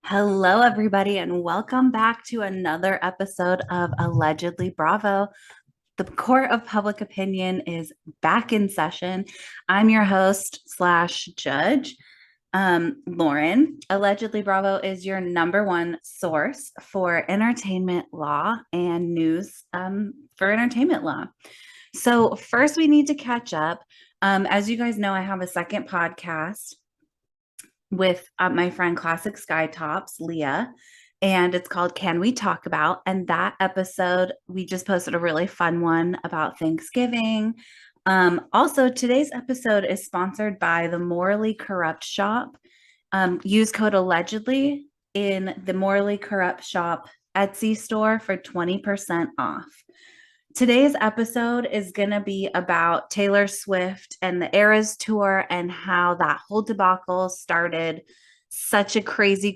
Hello, everybody, and welcome back to another episode of Allegedly Bravo. The Court of Public Opinion is back in session. I'm your host slash judge, Lauren. Allegedly Bravo is your number one source for entertainment law and news for entertainment law. So, first, we need to catch up. As you guys know, I have a second podcast with my friend Classic Sky Tops, Leah, and it's called Can We Talk About? And that episode, we just posted a really fun one about Thanksgiving. Also, today's episode is sponsored by the Morally Corrupt Shop. Use code allegedly in the Morally Corrupt Shop Etsy store for 20% off. Today's episode is going to be about Taylor Swift and the Eras Tour and how that whole debacle started such a crazy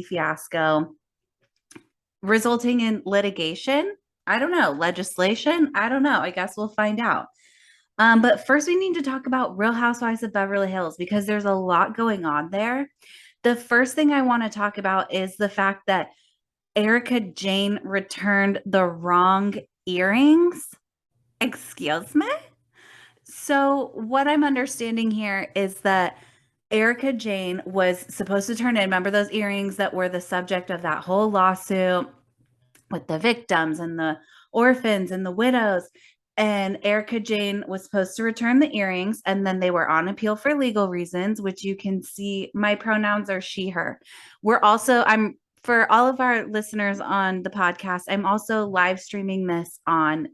fiasco, resulting in litigation. I don't know, legislation. I don't know. I guess we'll find out. But first, we need to talk about Real Housewives of Beverly Hills because there's a lot going on there. The first thing I want to talk about is the fact that Erica Jane returned the wrong earrings. Excuse me? So, what I'm understanding here is that Erica Jane was supposed to turn in, remember those earrings that were the subject of that whole lawsuit with the victims and the orphans and the widows? And Erica Jane was supposed to return the earrings, and then they were on appeal for legal reasons, which you can see. My pronouns are she, her. I'm for all of our listeners on the podcast, I'm also live streaming this on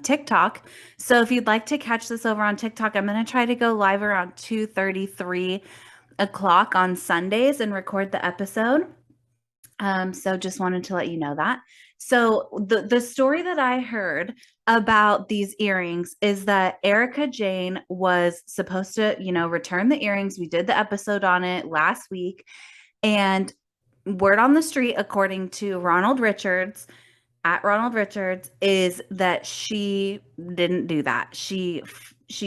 TikTok. So if you'd like to catch this over on TikTok, I'm going to try to go live around 2:33 o'clock on Sundays and record the episode. So just wanted to let you know that. So the story that I heard about these earrings is that Erica Jane was supposed to, return the earrings. We did the episode on it last week, and word on the street, according to Ronald Richards, at Ronald Richards, is that she didn't do that. She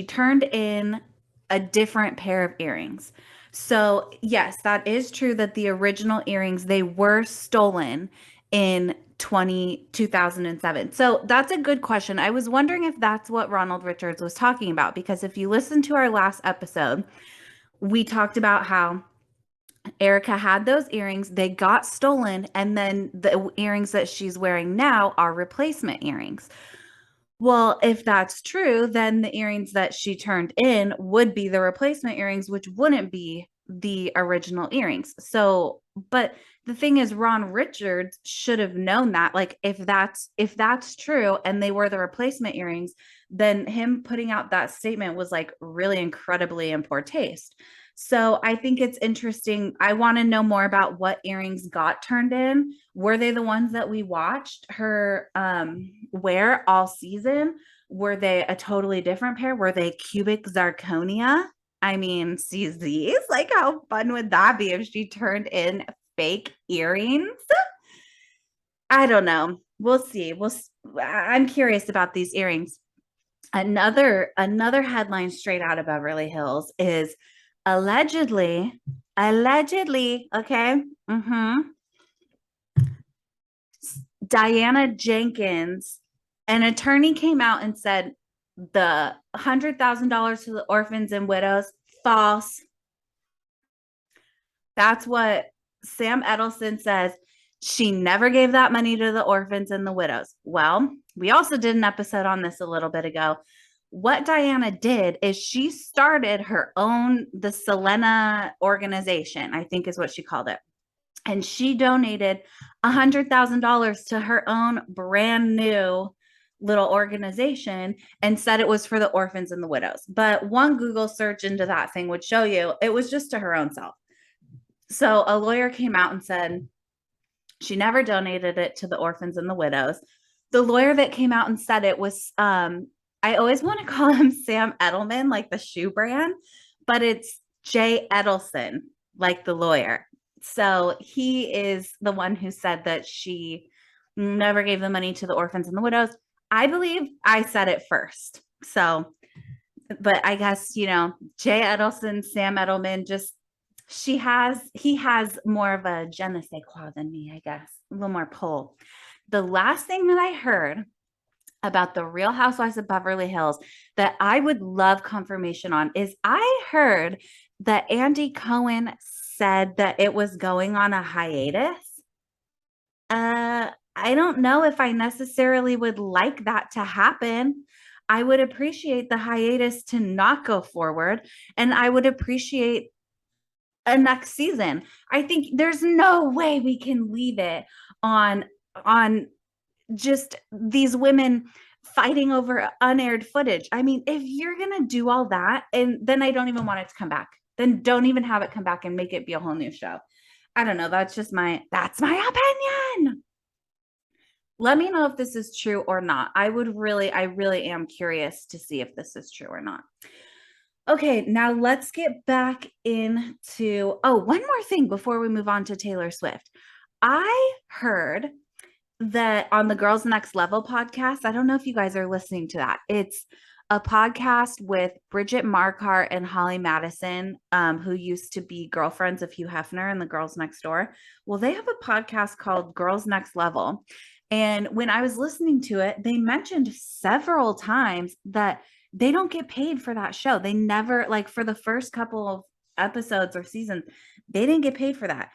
turned in a different pair of earrings. So, yes, that is true that the original earrings, they were stolen in 2007. So, that's a good question. I was wondering if that's what Ronald Richards was talking about, because if you listen to our last episode, we talked about how Erica had those earrings, they got stolen, and then the earrings that she's wearing now are replacement earrings. Well, if that's true, then the earrings that she turned in would be the replacement earrings, which wouldn't be the original earrings. So, but the thing is, Ron Richards should have known that. Like, if that's true and they were the replacement earrings, then him putting out that statement was like really incredibly in poor taste. So I think it's interesting. I want to know more about what earrings got turned in. Were they the ones that we watched her wear all season? Were they a totally different pair? Were they cubic zirconia? I mean, see these? Like, how fun would that be if she turned in fake earrings? I don't know. We'll see. I'm curious about these earrings. Another headline straight out of Beverly Hills is allegedly, okay. Diana Jenkins, an attorney came out and said the $100,000 to the orphans and widows, false. That's what Sam Edelson says. She never gave that money to the orphans and the widows. Well, we also did an episode on this a little bit ago. What Diana did is she started her own, the Selena organization, I think is what she called it. And she donated $100,000 to her own brand new little organization and said it was for the orphans and the widows. But one Google search into that thing would show you it was just to her own self. So a lawyer came out and said she never donated it to the orphans and the widows. The lawyer that came out and said it was, I always want to call him Sam Edelman, like the shoe brand, but it's Jay Edelson, like the lawyer. So he is the one who said that she never gave the money to the orphans and the widows. I believe I said it first. So, but I guess, Jay Edelson, Sam Edelman, just he has more of a je ne sais quoi than me, I guess, a little more pull. The last thing that I heard about the Real Housewives of Beverly Hills that I would love confirmation on is I heard that Andy Cohen said that it was going on a hiatus. I don't know if I necessarily would like that to happen. I would appreciate the hiatus to not go forward, and I would appreciate a next season. I think there's no way we can leave it on on just these women fighting over unaired footage. I mean, if you're going to do all that, and then I don't even want it to come back, then don't even have it come back and make it be a whole new show. I don't know. That's my opinion. Let me know if this is true or not. I really am curious to see if this is true or not. Okay, now let's get back into, one more thing before we move on to Taylor Swift. I heard that on the Girls Next Level podcast, I don't know if you guys are listening to that. It's a podcast with Bridget Marquardt and Holly Madison, who used to be girlfriends of Hugh Hefner and the Girls Next Door. Well, they have a podcast called Girls Next Level. And when I was listening to it, they mentioned several times that they don't get paid for that show. They never, like, for the first couple of episodes or seasons, they didn't get paid for that.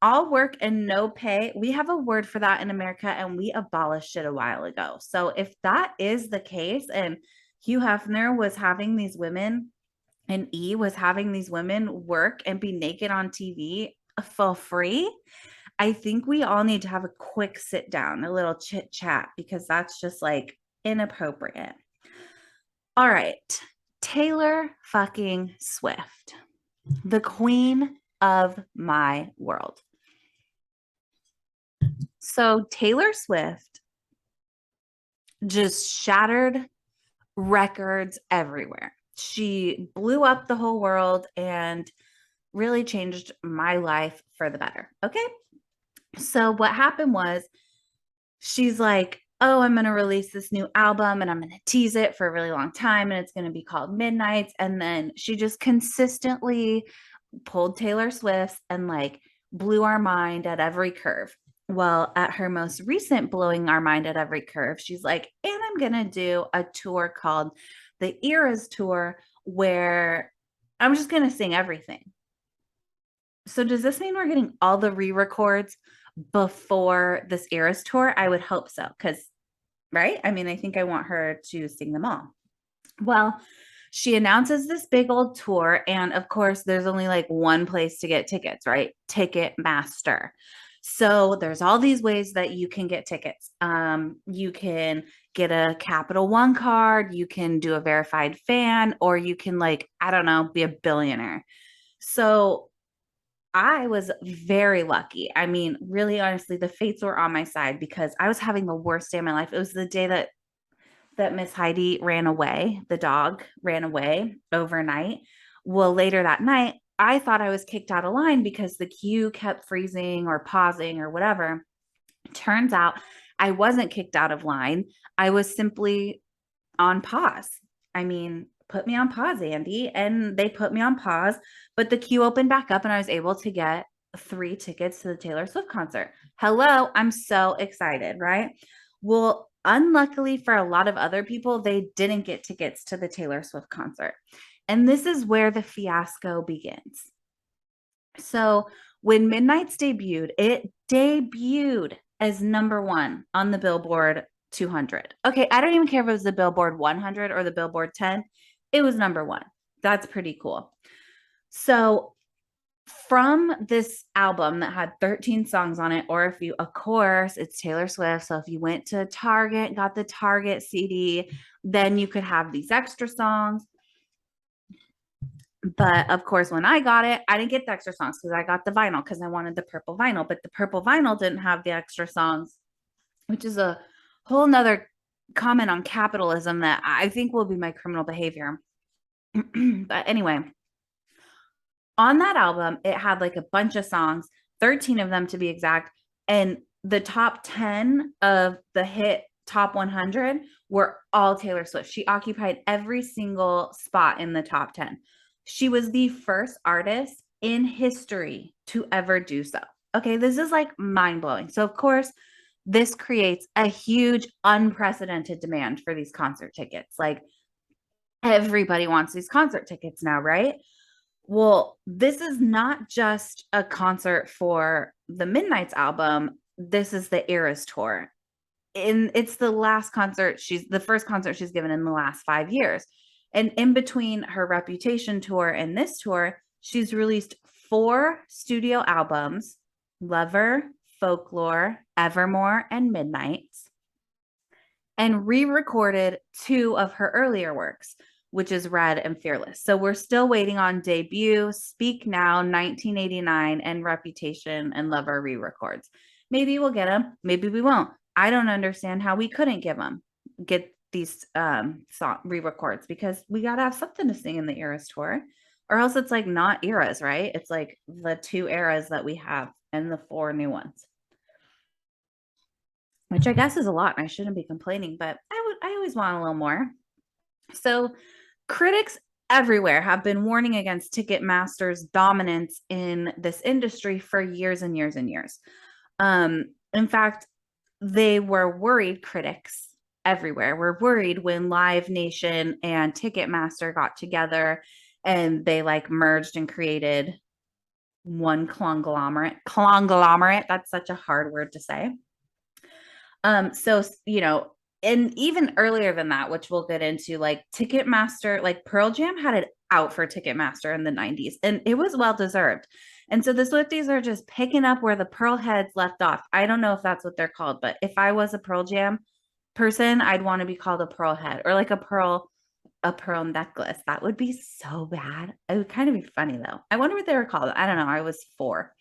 All work and no pay. We have a word for that in America, and we abolished it a while ago. So if that is the case, and Hugh Hefner was having these women, and E was having these women work and be naked on TV for free, I think we all need to have a quick sit down, a little chit chat, because that's just like inappropriate. All right. Taylor fucking Swift, the queen of my world. So Taylor Swift just shattered records everywhere. She blew up the whole world and really changed my life for the better. Okay. So what happened was she's like, oh, I'm going to release this new album and I'm going to tease it for a really long time. And it's going to be called Midnights. And then she just consistently pulled Taylor Swift and like blew our mind at every curve. Well, at her most recent blowing our mind at every curve, she's like, and I'm going to do a tour called the Eras Tour where I'm just going to sing everything. So does this mean we're getting all the re-records before this Eras Tour? I would hope so, because, right? I mean, I think I want her to sing them all. Well, she announces this big old tour, and of course, there's only like one place to get tickets, right? Ticketmaster. So there's all these ways that you can get tickets. You can get a Capital One card, you can do a verified fan, or you can, like, I don't know, be a billionaire. So I was very lucky. I mean, really, honestly, the fates were on my side because I was having the worst day of my life. It was the day that Miss Heidi ran away. The dog ran away overnight. Well, later that night, I thought I was kicked out of line because the queue kept freezing or pausing or whatever. Turns out I wasn't kicked out of line. I was simply on pause. I mean, put me on pause, Andy. And they put me on pause, but the queue opened back up and I was able to get 3 tickets to the Taylor Swift concert. Hello, I'm so excited, right? Well, unluckily for a lot of other people, they didn't get tickets to the Taylor Swift concert. And this is where the fiasco begins. So when Midnights debuted, it debuted as #1 on the Billboard 200. Okay, I don't even care if it was the Billboard 100 or the Billboard 10. It was #1. That's pretty cool. So from this album that had 13 songs on it, or if you, of course, it's Taylor Swift. So if you went to Target, got the Target CD, then you could have these extra songs. But of course, when I got it, I didn't get the extra songs because I got the vinyl because I wanted the purple vinyl. But the purple vinyl didn't have the extra songs, which is a whole nother comment on capitalism that I think will be my criminal behavior. But anyway, on that album, it had like a bunch of songs, 13 of them to be exact. And the top 10 of the hit top 100 were all Taylor Swift. She occupied every single spot in the top 10. She was the first artist in history to ever do so. Okay, this is like mind blowing. So, of course, this creates a huge, unprecedented demand for these concert tickets. Like, everybody wants these concert tickets now, right? Well, this is not just a concert for the Midnight's album. This is the Eras tour. And it's the first concert she's given in the last 5 years. And in between her Reputation tour and this tour, she's released 4 studio albums: Lover, Folklore, Evermore, and Midnights, and re-recorded 2 of her earlier works, which is Red and Fearless. So we're still waiting on Debut, Speak Now, 1989, and Reputation and Lover re-records. Maybe we'll get them, maybe we won't. I don't understand how we couldn't get these song re-records, because we got to have something to sing in the Eras tour, or else it's like not eras, right? It's like the 2 eras that we have and the 4 new ones, which I guess is a lot. And I shouldn't be complaining, but I always want a little more. So critics everywhere have been warning against Ticketmaster's dominance in this industry for years and years and years. In fact, they were worried, critics everywhere were worried when Live Nation and Ticketmaster got together and they like merged and created one conglomerate. That's such a hard word to say. So, and even earlier than that, which we'll get into, like Ticketmaster, like Pearl Jam had it out for Ticketmaster in the 90s, and it was well deserved. And so the Swifties are just picking up where the Pearl heads left off. I don't know if that's what they're called, but if I was a Pearl Jam person, I'd want to be called a Pearl head, or like a pearl necklace. That would be so bad. It would kind of be funny though. I wonder what they were called. I don't know. I was 4.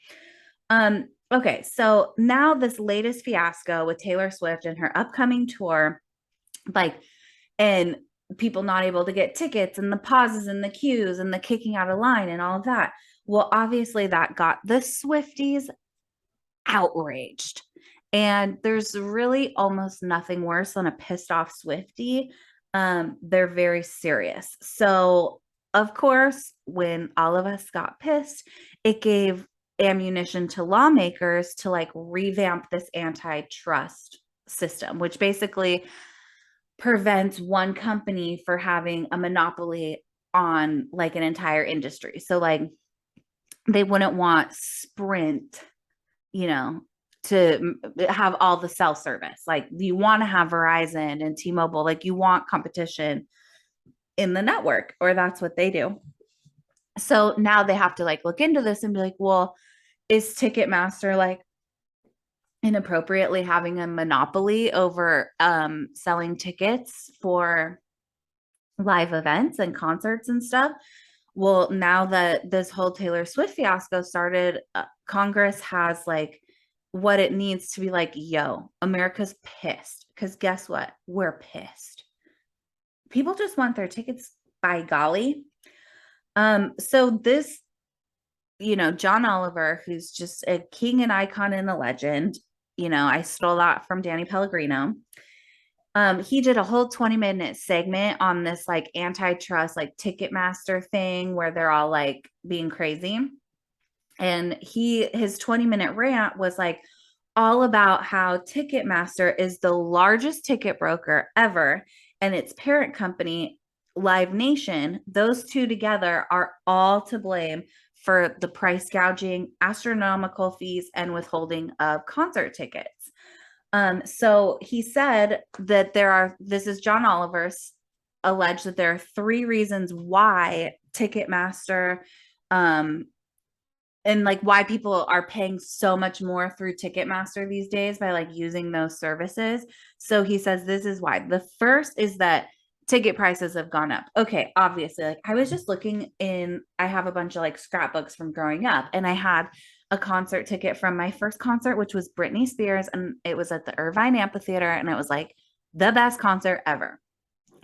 Okay, so now this latest fiasco with Taylor Swift and her upcoming tour, like, and people not able to get tickets, and the pauses and the queues and the kicking out of line and all of that. Well, obviously that got the Swifties outraged. And there's really almost nothing worse than a pissed off Swiftie. They're very serious. So, of course, when all of us got pissed, it gave ammunition to lawmakers to like revamp this antitrust system, which basically prevents one company for having a monopoly on like an entire industry. So like they wouldn't want Sprint, you know, to have all the cell service. Like you want to have Verizon and T-Mobile, like you want competition in the network, or that's what they do. So now they have to like look into this and be like, well, is Ticketmaster like inappropriately having a monopoly over selling tickets for live events and concerts and stuff? Well, now that this whole Taylor Swift fiasco started, Congress has like what it needs to be like, yo, America's pissed. Because guess what? We're pissed. People just want their tickets, by golly. So this, John Oliver, who's just a king and icon and a legend, I stole that from Danny Pellegrino. He did a whole 20-minute segment on this like antitrust, like Ticketmaster thing where they're all like being crazy. And his 20-minute rant was like all about how Ticketmaster is the largest ticket broker ever, and its parent company, Live Nation, those 2 together are all to blame for the price gouging, astronomical fees, and withholding of concert tickets. So he said that this is John Oliver's alleged that there are 3 reasons why Ticketmaster, and like why people are paying so much more through Ticketmaster these days by like using those services. So he says this is why. The first is that ticket prices have gone up. Okay, obviously, like I was just I have a bunch of like scrapbooks from growing up, and I had a concert ticket from my first concert, which was Britney Spears, and it was at the Irvine Amphitheater, and it was like the best concert ever.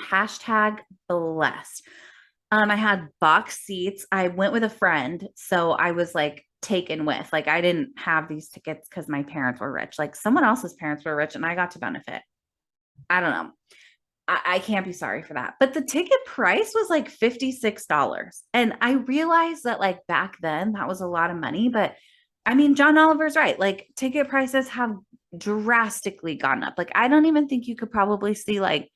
Hashtag blessed. I had box seats. I went with a friend, so I was like taken with. Like I didn't have these tickets because my parents were rich. Like someone else's parents were rich, and I got to benefit. I don't know. I can't be sorry for that. But the ticket price was like $56. And I realized that like back then that was a lot of money. But I mean, John Oliver's right. Like ticket prices have drastically gone up. Like I don't even think you could probably see like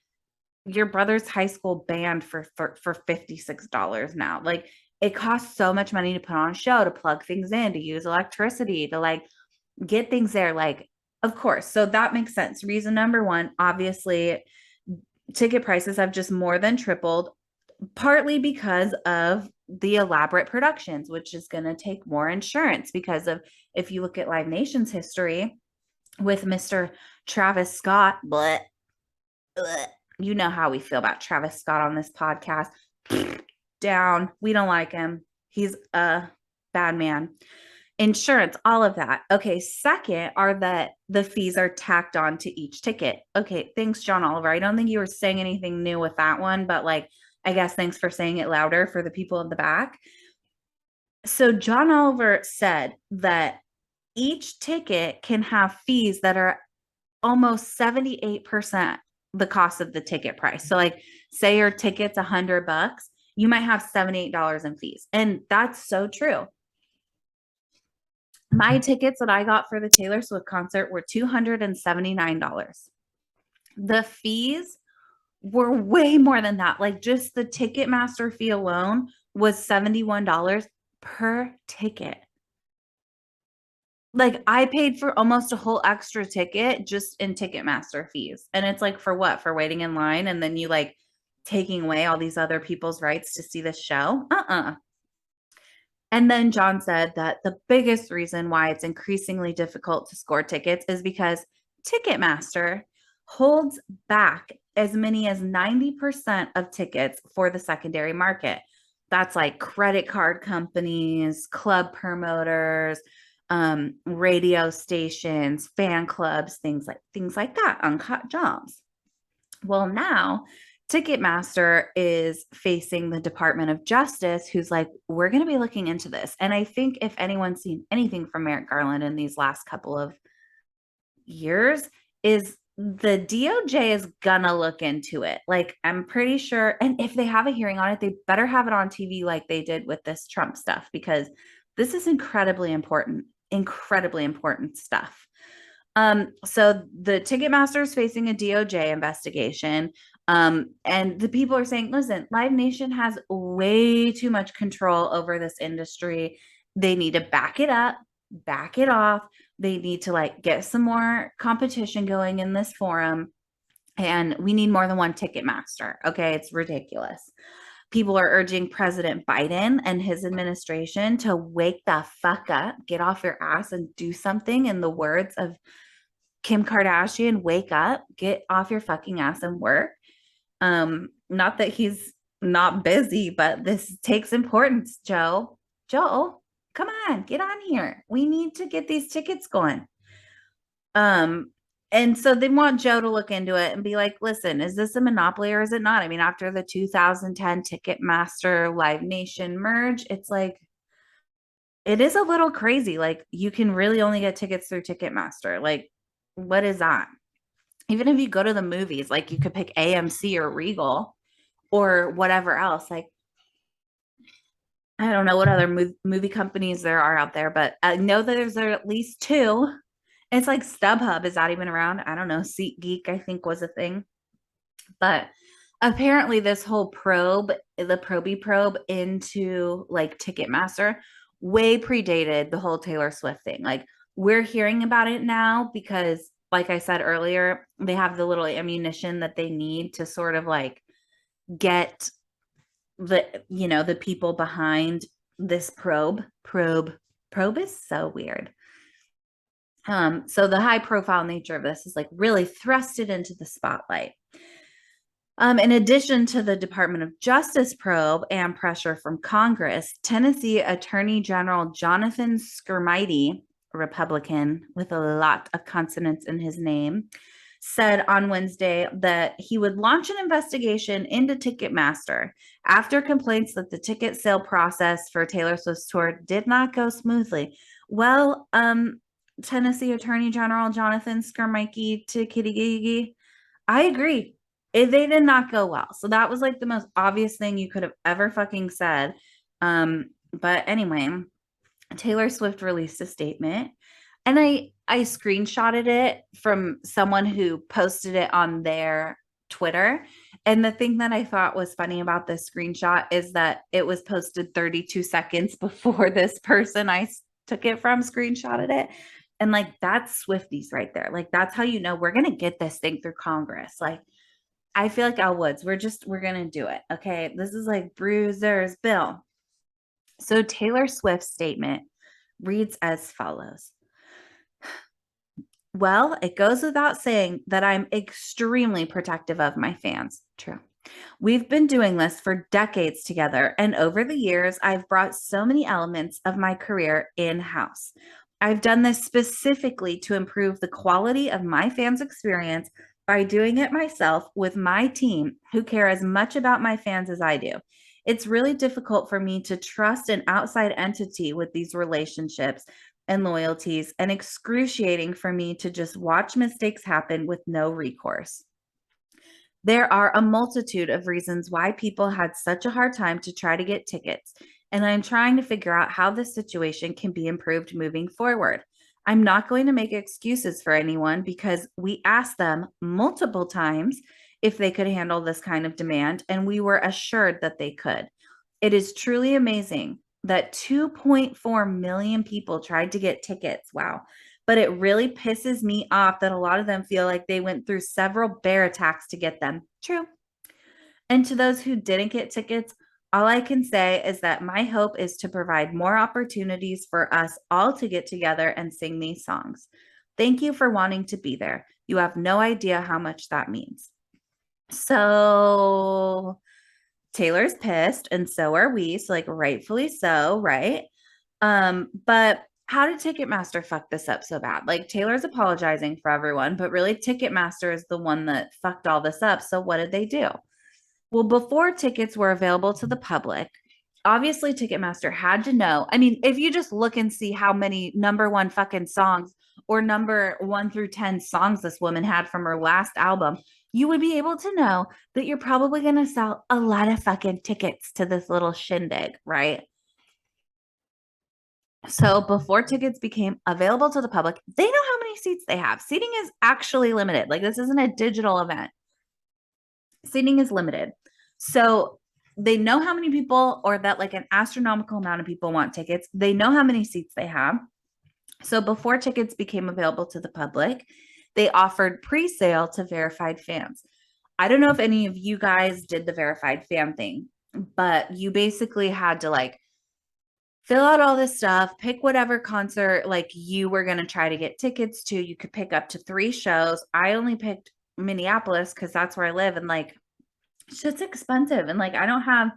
your brother's high school band for $56 now. Like it costs so much money to put on a show, to plug things in, to use electricity, to like get things there. Like, of course. So that makes sense. Reason number one, obviously, ticket prices have just more than tripled, partly because of the elaborate productions, which is going to take more insurance because of, if you look at Live Nation's history with Mr. Travis Scott, but you know how we feel about Travis Scott on this podcast. Down. We don't like him. He's a bad man. Insurance, all of that. Okay, second are that the fees are tacked on to each ticket. Okay, thanks, John Oliver. I don't think you were saying anything new with that one, but like, I guess thanks for saying it louder for the people in the back. So, John Oliver said that each ticket can have fees that are almost 78% the cost of the ticket price. So, like, say your ticket's $100, you might have $78 in fees. And that's so true. My tickets that I got for the Taylor Swift concert were $279. The fees were way more than that. Like just the Ticketmaster fee alone was $71 per ticket. Like I paid for almost a whole extra ticket just in Ticketmaster fees. And it's like for what? For waiting in line and then you like taking away all these other people's rights to see the show? And then John said that the biggest reason why it's increasingly difficult to score tickets is because Ticketmaster holds back as many as 90% of tickets for the secondary market. That's like credit card companies, club promoters, radio stations, fan clubs, things like that, uncut jobs. Well, now Ticketmaster is facing the Department of Justice, who's like, we're going to be looking into this. And I think if anyone's seen anything from Merrick Garland in these last couple of years, is the DOJ is going to look into it. Like, I'm pretty sure. And if they have a hearing on it, they better have it on TV like they did with this Trump stuff, because this is incredibly important stuff. So the Ticketmaster is facing a DOJ investigation. And the people are saying, listen, Live Nation has way too much control over this industry. They need to back it up, back it off. They need to like get some more competition going in this forum. And we need more than one Ticketmaster. Okay. It's ridiculous. People are urging President Biden and his administration to wake the fuck up, get off your ass and do something. In the words of Kim Kardashian, wake up, get off your fucking ass and work. Not that he's not busy, but this takes importance, Joe. Joe, come on, get on here. We need to get these tickets going. And so they want Joe to look into it and be like, listen, is this a monopoly or is it not? I mean, after the 2010 Ticketmaster Live Nation merge, it's like, it is a little crazy. Like, you can really only get tickets through Ticketmaster. Like, what is that? Even if you go to the movies, like you could pick AMC or Regal or whatever else. Like, I don't know what other movie companies there are out there, but I know that there's at least two. It's like StubHub. Is that even around? I don't know. SeatGeek, I think, was a thing. But apparently this whole probe, the probe into like Ticketmaster, way predated the whole Taylor Swift thing. Like, we're hearing about it now because, like I said earlier, they have the little ammunition that they need to sort of like get the people behind this probe is so weird. So the high profile nature of this is like really thrusted into the spotlight. In addition to the Department of Justice probe and pressure from Congress, Tennessee Attorney General Jonathan Skrmidy, a Republican with a lot of consonants in his name, said on Wednesday that he would launch an investigation into Ticketmaster after complaints that the ticket sale process for Taylor Swift's tour did not go smoothly. Well, Tennessee Attorney General Jonathan Skrmidy to Kitty, I agree. They did not go well. So that was like the most obvious thing you could have ever fucking said. But anyway, Taylor Swift released a statement, and I screenshotted it from someone who posted it on their Twitter. And the thing that I thought was funny about this screenshot is that it was posted 32 seconds before this person I took it from screenshotted it. And like that's Swifties right there. Like that's how you know we're gonna get this thing through Congress. Like I feel like Elle Woods, we're gonna do it. Okay. This is like Brusiers Bill. So Taylor Swift's statement reads as follows. Well, it goes without saying that I'm extremely protective of my fans. True. We've been doing this for decades together, and over the years, I've brought so many elements of my career in house. I've done this specifically to improve the quality of my fans' experience by doing it myself with my team who care as much about my fans as I do. It's really difficult for me to trust an outside entity with these relationships and loyalties, and excruciating for me to just watch mistakes happen with no recourse. There are a multitude of reasons why people had such a hard time to try to get tickets, and I'm trying to figure out how this situation can be improved moving forward. I'm not going to make excuses for anyone because we asked them multiple times if they could handle this kind of demand, and we were assured that they could. It is truly amazing that 2.4 million people tried to get tickets. Wow. But it really pisses me off that a lot of them feel like they went through several bear attacks to get them. True. And to those who didn't get tickets, all I can say is that my hope is to provide more opportunities for us all to get together and sing these songs. Thank you for wanting to be there. You have no idea how much that means. So Taylor's pissed, and so are we. So, like, rightfully so, right? But how did Ticketmaster fuck this up so bad? Like, Taylor's apologizing for everyone, but really, Ticketmaster is the one that fucked all this up. So, what did they do? Well, before tickets were available to the public, obviously Ticketmaster had to know. I mean, if you just look and see how many number one fucking songs or number 1 through 10 songs this woman had from her last album, you would be able to know that you're probably going to sell a lot of fucking tickets to this little shindig, right? So before tickets became available to the public, they know how many seats they have. Seating is actually limited. Like this isn't a digital event. Seating is limited. So they know how many people, or that like an astronomical amount of people want tickets. They know how many seats they have. So before tickets became available to the public, they offered pre-sale to verified fans. I don't know if any of you guys did the verified fan thing, but you basically had to like fill out all this stuff, pick whatever concert like you were going to try to get tickets to. You could pick up to 3 shows. I only picked Minneapolis because that's where I live, and like it's just expensive, and like I don't have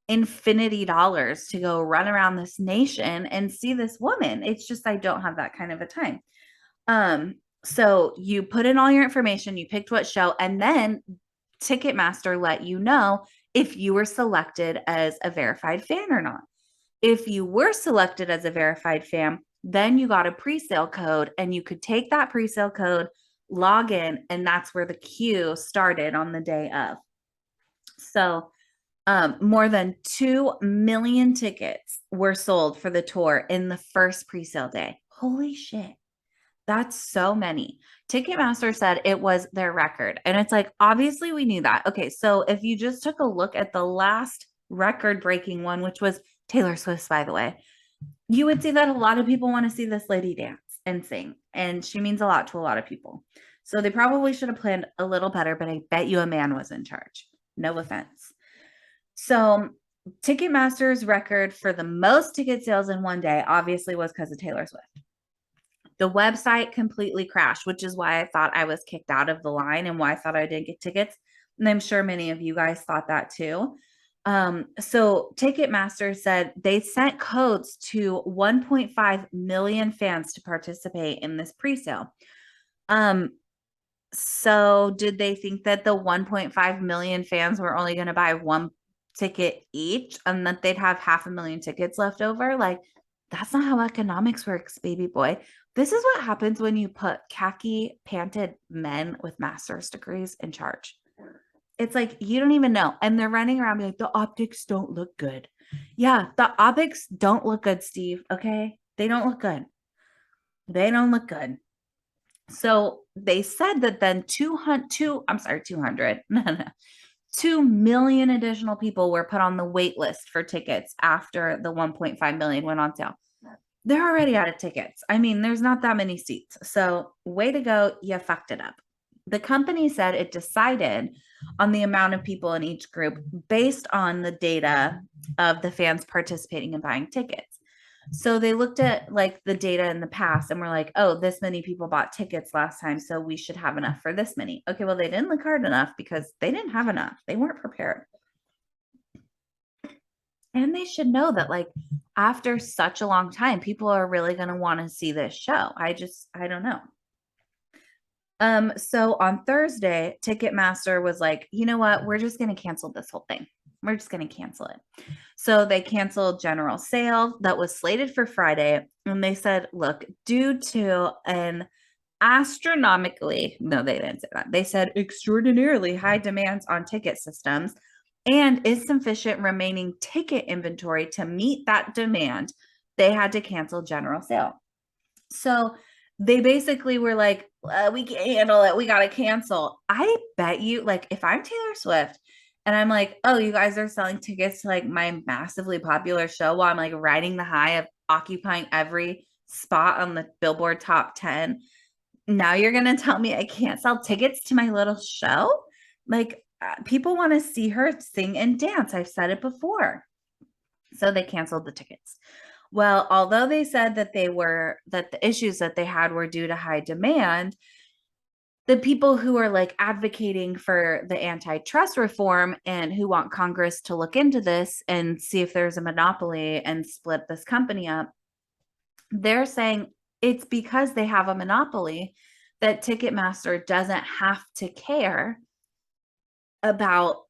infinity dollars to go run around this nation and see this woman. It's just I don't have that kind of a time. So you put in all your information, you picked what show, and then Ticketmaster let you know if you were selected as a verified fan or not. If you were selected as a verified fan, then you got a pre-sale code, and you could take that pre-sale code, log in, and that's where the queue started on the day of. So more than 2 million tickets were sold for the tour in the first pre-sale day. Holy shit. That's so many. Ticketmaster said it was their record. And it's like, obviously, we knew that. Okay. So if you just took a look at the last record breaking one, which was Taylor Swift's, by the way, you would see that a lot of people want to see this lady dance and sing. And she means a lot to a lot of people. So they probably should have planned a little better, but I bet you a man was in charge. No offense. So Ticketmaster's record for the most ticket sales in one day obviously was because of Taylor Swift. The website completely crashed, which is why I thought I was kicked out of the line and why I thought I didn't get tickets. And I'm sure many of you guys thought that too. So Ticketmaster said they sent codes to 1.5 million fans to participate in this pre-sale. So did they think that the 1.5 million fans were only going to buy one ticket each and that they'd have 500,000 tickets left over? Like, that's not how economics works, baby boy. This is what happens when you put khaki panted men with master's degrees in charge. It's like, you don't even know. And they're running around being like, the optics don't look good. Yeah, the optics don't look good, Steve. Okay. They don't look good. They don't look good. So they said that then 200, no, no, 2 million additional people were put on the wait list for tickets after the 1.5 million went on sale. They're already out of tickets. I mean, there's not that many seats. So, way to go. You fucked it up. The company said it decided on the amount of people in each group based on the data of the fans participating and buying tickets. So they looked at like the data in the past and were like, oh, this many people bought tickets last time, so we should have enough for this many. Okay, well, they didn't look hard enough because they didn't have enough. They weren't prepared. And they should know that, like, after such a long time, people are really going to want to see this show. I don't know. So on Thursday, Ticketmaster was like, you know what? We're just going to cancel this whole thing. We're just going to cancel it. So they canceled general sale that was slated for Friday. And they said, look, due to an astronomically, no, they didn't say that. They said extraordinarily high demands on ticket systems and insufficient remaining ticket inventory to meet that demand, they had to cancel general sale. So they basically were like, we can't handle it. We got to cancel. I bet you, like, if I'm Taylor Swift and I'm like, oh, you guys are selling tickets to like my massively popular show while I'm like riding the high of occupying every spot on the Billboard top 10. Now you're going to tell me I can't sell tickets to my little show? Like, people want to see her sing and dance. I've said it before. So they canceled the tickets. Well, although they said that that the issues that they had were due to high demand, the people who are like advocating for the antitrust reform and who want Congress to look into this and see if there's a monopoly and split this company up, they're saying it's because they have a monopoly that Ticketmaster doesn't have to care about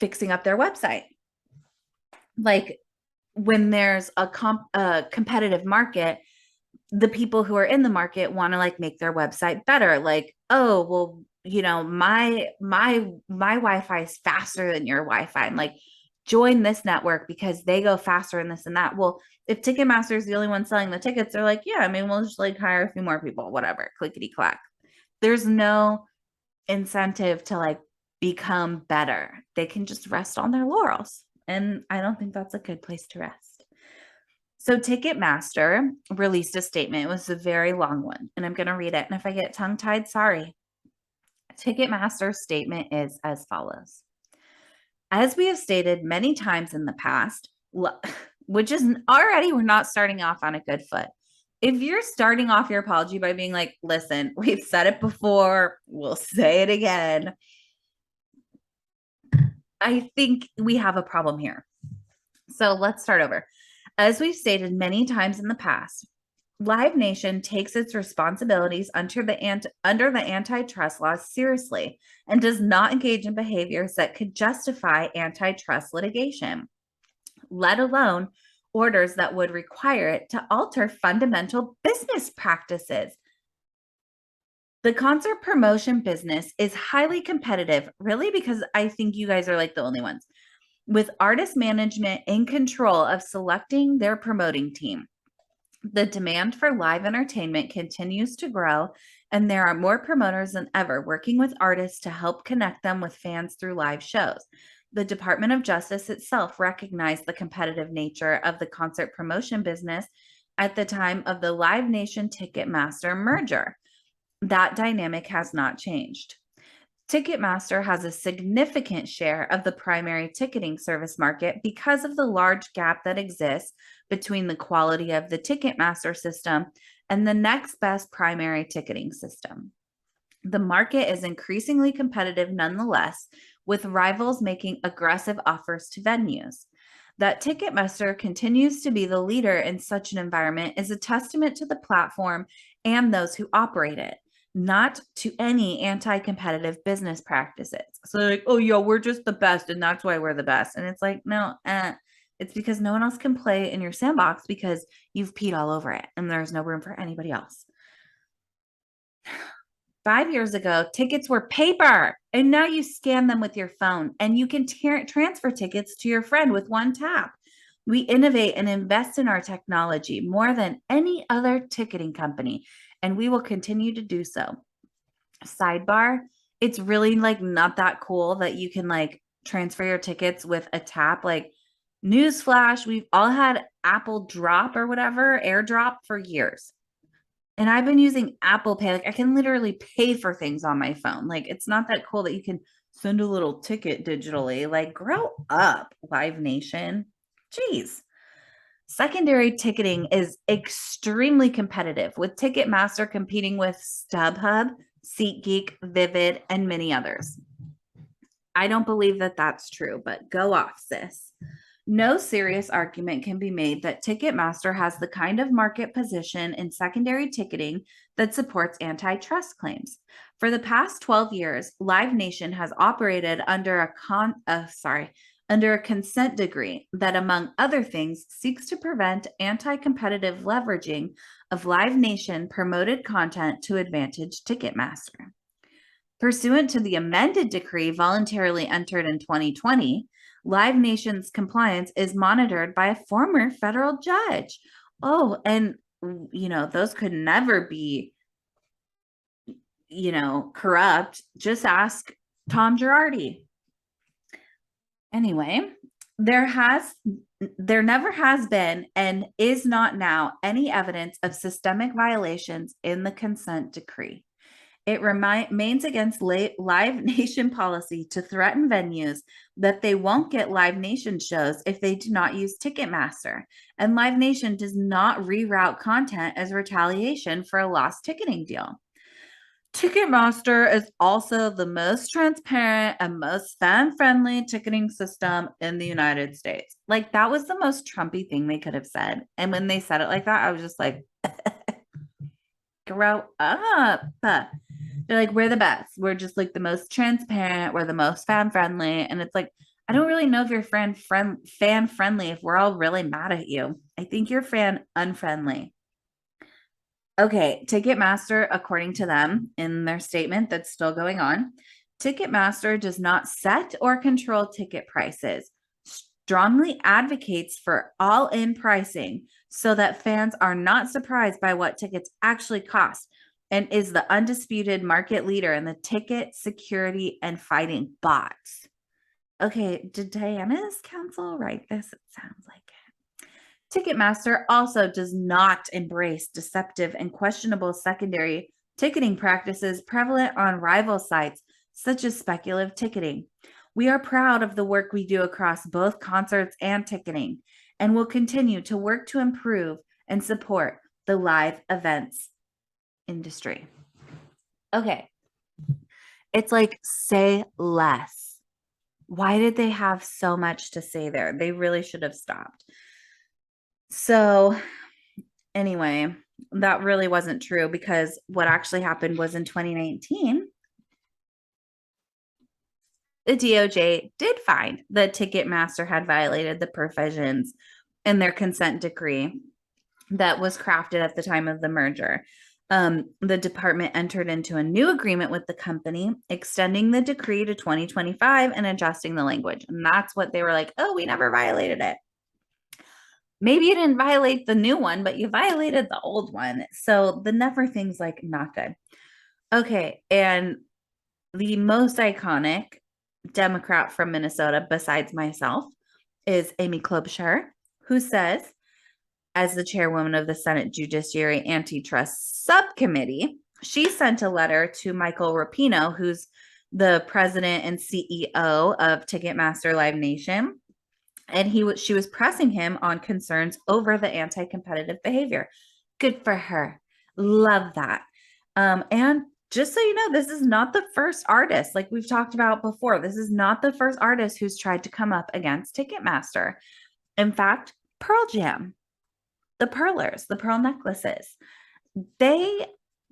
fixing up their website. Like, when there's a competitive market, the people who are in the market want to like make their website better. Like, oh, well, you know, my Wi-Fi is faster than your Wi-Fi. I'm like, join this network because they go faster and this and that. Well, if Ticketmaster is the only one selling the tickets, they're like, yeah, I mean, we'll just like hire a few more people, whatever, clickety clack. There's no incentive to like become better. They can just rest on their laurels. And I don't think that's a good place to rest. So Ticketmaster released a statement. It was a very long one, and I'm going to read it. And if I get tongue-tied, sorry. Ticketmaster's statement is as follows. As we have stated many times in the past, which is already, we're not starting off on a good foot. If you're starting off your apology by being like, listen, we've said it before, we'll say it again, I think we have a problem here. So let's start over. As we've stated many times in the past, Live Nation takes its responsibilities under the antitrust laws seriously and does not engage in behaviors that could justify antitrust litigation, let alone orders that would require it to alter fundamental business practices. The concert promotion business is highly competitive, really, because I think you guys are like the only ones, with artist management in control of selecting their promoting team. The demand for live entertainment continues to grow, and there are more promoters than ever working with artists to help connect them with fans through live shows. The Department of Justice itself recognized the competitive nature of the concert promotion business at the time of the Live Nation Ticketmaster merger. That dynamic has not changed. Ticketmaster has a significant share of the primary ticketing service market because of the large gap that exists between the quality of the Ticketmaster system and the next best primary ticketing system. The market is increasingly competitive nonetheless, with rivals making aggressive offers to venues. That Ticketmaster continues to be the leader in such an environment is a testament to the platform and those who operate it, not to any anti-competitive business practices. So like, oh, yo, we're just the best, and that's why we're the best. And it's like, no, it's because no one else can play in your sandbox because you've peed all over it, and there's no room for anybody else. 5 years ago, tickets were paper, and now you scan them with your phone and you can transfer tickets to your friend with one tap. We innovate and invest in our technology more than any other ticketing company, and we will continue to do so. Sidebar, it's really like not that cool that you can like transfer your tickets with a tap. Like, newsflash, we've all had Apple Drop or whatever, AirDrop for years. And I've been using Apple Pay. Like, I can literally pay for things on my phone. Like, it's not that cool that you can send a little ticket digitally. Like, grow up, Live Nation. Jeez. Secondary ticketing is extremely competitive, with Ticketmaster competing with StubHub, SeatGeek, Vivid, and many others. I don't believe that that's true, but go off, sis. No serious argument can be made that Ticketmaster has the kind of market position in secondary ticketing that supports antitrust claims. For the past 12 years, Live Nation has operated under a consent decree that, among other things, seeks to prevent anti-competitive leveraging of Live Nation promoted content to advantage Ticketmaster. Pursuant to the amended decree voluntarily entered in 2020, Live Nation's compliance is monitored by a former federal judge. Oh, and those could never be, corrupt. Just ask Tom Girardi. Anyway, there never has been and is not now any evidence of systemic violations in the consent decree. It remains against Live Nation policy to threaten venues that they won't get Live Nation shows if they do not use Ticketmaster. And Live Nation does not reroute content as retaliation for a lost ticketing deal. Ticketmaster is also the most transparent and most fan-friendly ticketing system in the United States. Like, that was the most Trumpy thing they could have said. And when they said it like that, I was just like, grow up. They're like, we're the best. We're just like the most transparent. We're the most fan friendly. And it's like, I don't really know if you're fan friendly if we're all really mad at you. I think you're fan unfriendly. Okay, Ticketmaster, according to them in their statement that's still going on, Ticketmaster does not set or control ticket prices, strongly advocates for all-in pricing so that fans are not surprised by what tickets actually cost, and is the undisputed market leader in the ticket security and fighting bots. Okay, did Diana's counsel write this? It sounds like it. Ticketmaster also does not embrace deceptive and questionable secondary ticketing practices prevalent on rival sites such as speculative ticketing. We are proud of the work we do across both concerts and ticketing, and will continue to work to improve and support the live events industry. Okay. It's like, say less. Why did they have so much to say there? They really should have stopped. So anyway, that really wasn't true, because what actually happened was in 2019, the DOJ did find that Ticketmaster had violated the provisions in their consent decree that was crafted at the time of the merger. The department entered into a new agreement with the company, extending the decree to 2025 and adjusting the language. And that's what they were like, oh, we never violated it. Maybe you didn't violate the new one, but you violated the old one. So the never thing's like not good. Okay. And the most iconic Democrat from Minnesota, besides myself, is Amy Klobuchar, who says, as the chairwoman of the Senate Judiciary Antitrust Subcommittee, she sent a letter to Michael Rapino, who's the president and CEO of Ticketmaster Live Nation. And she was pressing him on concerns over the anti-competitive behavior. Good for her. Love that. And just so you know, this is not the first artist, like we've talked about before. This is not the first artist who's tried to come up against Ticketmaster. In fact, Pearl Jam, the Pearlers, the pearl necklaces, they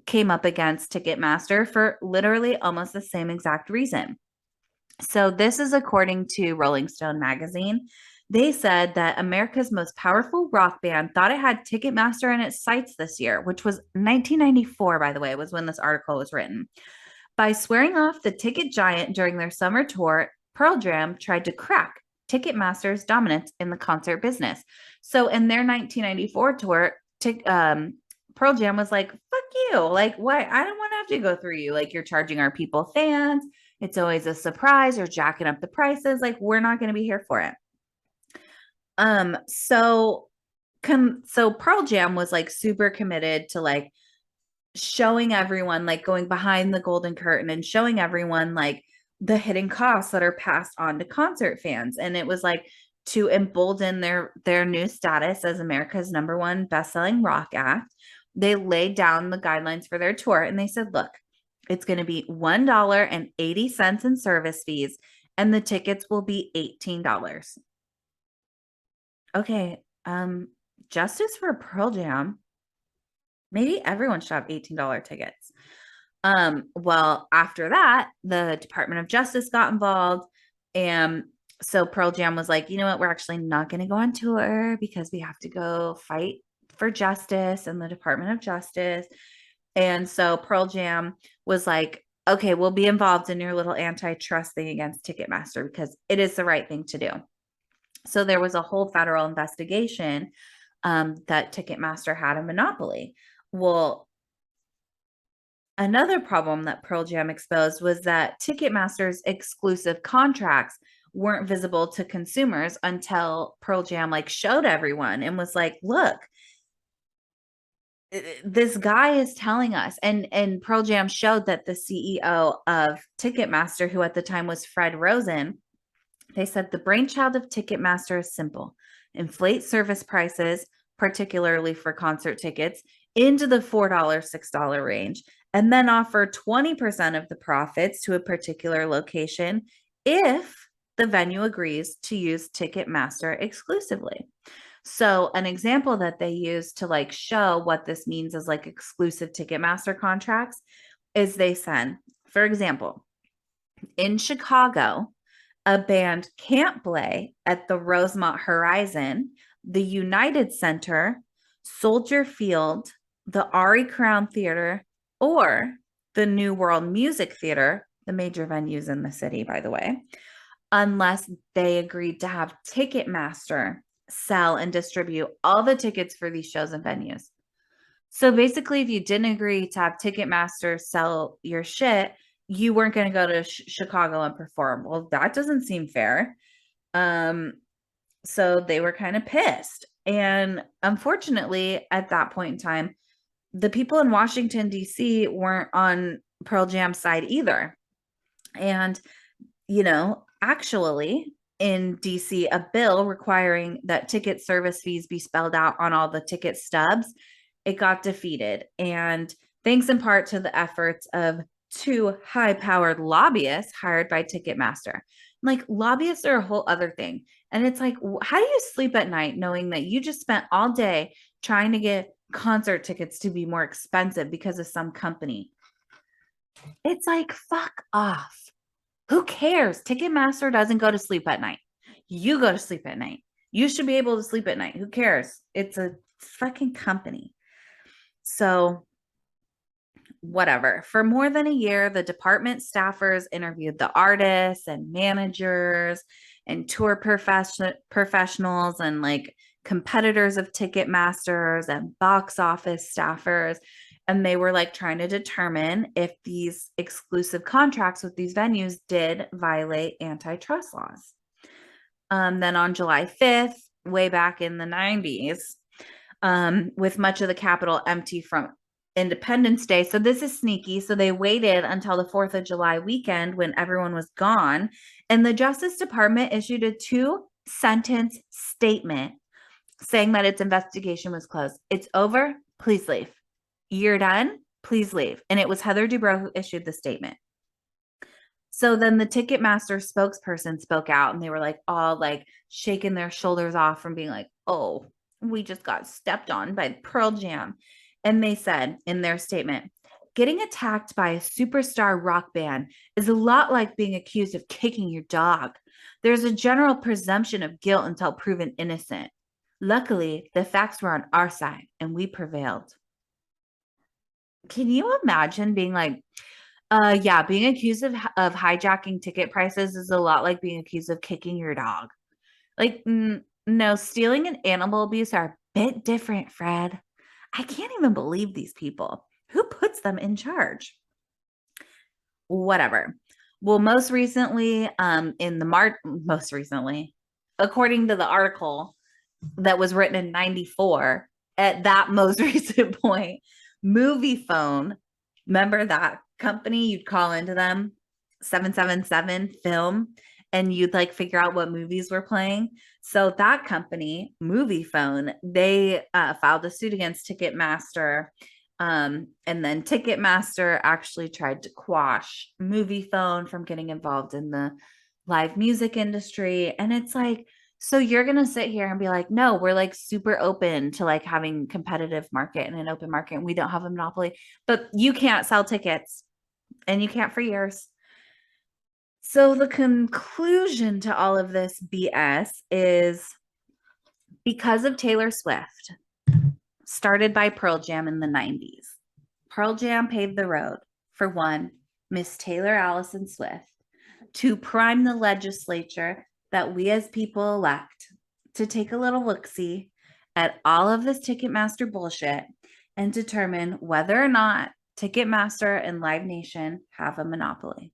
came up against Ticketmaster for literally almost the same exact reason. So this is according to Rolling Stone magazine. They said that America's most powerful rock band thought it had Ticketmaster in its sights this year, which was 1994, by the way, was when this article was written. By swearing off the ticket giant during their summer tour, Pearl Jam tried to crack Ticketmaster's dominance in the concert business. So in their 1994 tour, Pearl Jam was like, fuck you. Like, why? I don't want to have to go through you. Like, you're charging our people fans. It's always a surprise. You're jacking up the prices. Like, we're not going to be here for it. So Pearl Jam was like super committed to like showing everyone, like going behind the golden curtain and showing everyone like the hidden costs that are passed on to concert fans. And it was like to embolden their new status as America's number one best-selling rock act. They laid down the guidelines for their tour and they said, look, it's going to be $1.80 in service fees and the tickets will be $18. Okay, justice for Pearl Jam. Maybe everyone should have $18 tickets. Well, after that, the Department of Justice got involved. And so Pearl Jam was like, you know what? We're actually not going to go on tour because we have to go fight for justice in the Department of Justice. And so Pearl Jam was like, okay, we'll be involved in your little antitrust thing against Ticketmaster because it is the right thing to do. So there was a whole federal investigation that Ticketmaster had a monopoly. Well, another problem that Pearl Jam exposed was that Ticketmaster's exclusive contracts weren't visible to consumers until Pearl Jam like showed everyone and was like, look, this guy is telling us, and Pearl Jam showed that the CEO of Ticketmaster, who at the time was Fred Rosen, they said the brainchild of Ticketmaster is simple: inflate service prices, particularly for concert tickets, into the $4, $6 range, and then offer 20% of the profits to a particular location if the venue agrees to use Ticketmaster exclusively. So an example that they use to like show what this means as like exclusive Ticketmaster contracts is they said, for example, in Chicago, a band can't play at the Rosemont Horizon, the United Center, Soldier Field, the Ari Crown Theater, or the New World Music Theater, the major venues in the city, by the way, unless they agreed to have Ticketmaster sell and distribute all the tickets for these shows and venues. So basically, if you didn't agree to have Ticketmaster sell your shit, you weren't going to go to Chicago and perform. Well, that doesn't seem fair. So they were kind of pissed. And unfortunately, at that point in time, the people in Washington, D.C. weren't on Pearl Jam's side either. And, you know, actually, in DC, a bill requiring that ticket service fees be spelled out on all the ticket stubs, it got defeated. And thanks in part to the efforts of two high-powered lobbyists hired by Ticketmaster. Like, lobbyists are a whole other thing. And it's like, how do you sleep at night knowing that you just spent all day trying to get concert tickets to be more expensive because of some company? It's like, fuck off. Who cares? Ticketmaster doesn't go to sleep at night. You go to sleep at night. You should be able to sleep at night. Who cares? It's a fucking company. So, whatever. For more than a year, the department staffers interviewed the artists and managers and tour professionals and like competitors of Ticketmasters and box office staffers. And they were like trying to determine if these exclusive contracts with these venues did violate antitrust laws. Then on July 5th, way back in the 90s, with much of the Capitol empty from Independence Day. So this is sneaky. So they waited until the 4th of July weekend when everyone was gone. And the Justice Department issued a 2-sentence statement saying that its investigation was closed. It's over. Please leave. You're done. Please leave. And it was Heather Dubrow who issued the statement. So then the Ticketmaster spokesperson spoke out and they were like all like shaking their shoulders off from being like, oh, we just got stepped on by Pearl Jam. And they said in their statement, getting attacked by a superstar rock band is a lot like being accused of kicking your dog. There's a general presumption of guilt until proven innocent. Luckily, the facts were on our side and we prevailed. Can you imagine being like, yeah, being accused of hijacking ticket prices is a lot like being accused of kicking your dog. Like, no, stealing and animal abuse are a bit different, Fred. I can't even believe these people. Who puts them in charge? Whatever. Well, most recently, according to the article that was written in 94, at that most recent point, Movie Phone, remember that company? You'd call into them, 777 film, and you'd like figure out what movies were playing. So that company, Movie Phone, they filed a suit against Ticketmaster. And then Ticketmaster actually tried to quash Movie Phone from getting involved in the live music industry. And it's like, so you're going to sit here and be like, no, we're like super open to like having competitive market and an open market, and we don't have a monopoly, but you can't sell tickets and you can't for years. So the conclusion to all of this BS is because of Taylor Swift, started by Pearl Jam in the 90s. Pearl Jam paved the road for one, Miss Taylor Allison Swift, to prime the legislature that we as people elect to take a little look-see at all of this Ticketmaster bullshit and determine whether or not Ticketmaster and Live Nation have a monopoly.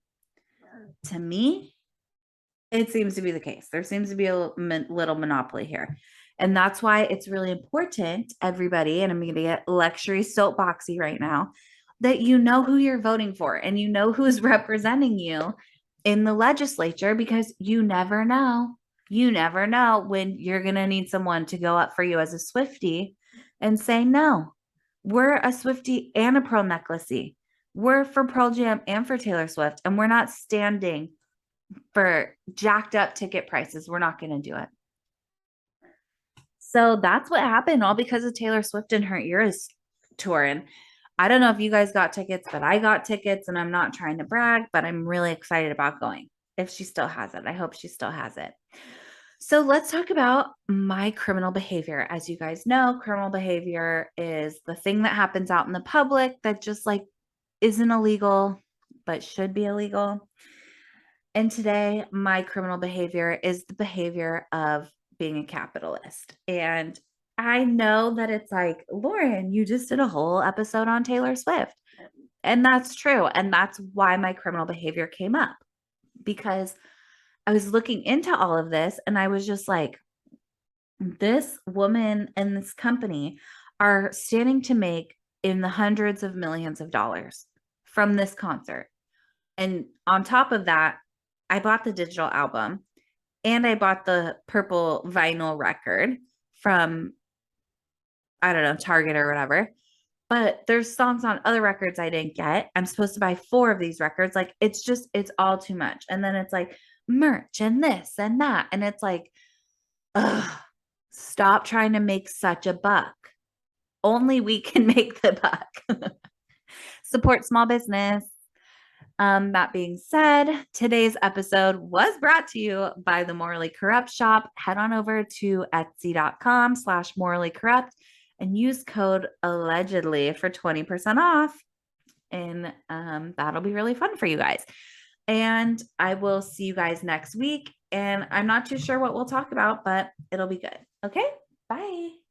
To me, it seems to be the case. There seems to be a little monopoly here. And that's why it's really important, everybody, and I'm going to get luxury soapboxy right now, that you know who you're voting for and you know who's representing you in the legislature, because you never know. You never know when you're going to need someone to go up for you as a Swiftie and say, no, we're a Swiftie and a Pearl Necklacey. We're for Pearl Jam and for Taylor Swift, and we're not standing for jacked up ticket prices. We're not going to do it. So that's what happened, all because of Taylor Swift and her Eras tour. And I don't know if you guys got tickets, but I got tickets, and I'm not trying to brag, but I'm really excited about going. If she still has it, I hope she still has it. So let's talk about my criminal behavior. As you guys know, criminal behavior is the thing that happens out in the public that just like isn't illegal, but should be illegal. And today, my criminal behavior is the behavior of being a capitalist. And I know that it's like, Lauren, you just did a whole episode on Taylor Swift. And that's true. And that's why my criminal behavior came up, because I was looking into all of this and I was just like, this woman and this company are standing to make in the hundreds of millions of dollars from this concert. And on top of that, I bought the digital album and I bought the purple vinyl record from, I don't know, Target or whatever. But there's songs on other records I didn't get. I'm supposed to buy 4 of these records. Like, it's all too much. And then it's like merch and this and that. And it's like, ugh, stop trying to make such a buck. Only we can make the buck. Support small business. That being said, today's episode was brought to you by the Morally Corrupt shop. Head on over to etsy.com/morally corrupt and use code allegedly for 20% off. And that'll be really fun for you guys. And I will see you guys next week. And I'm not too sure what we'll talk about, but it'll be good. Okay, bye.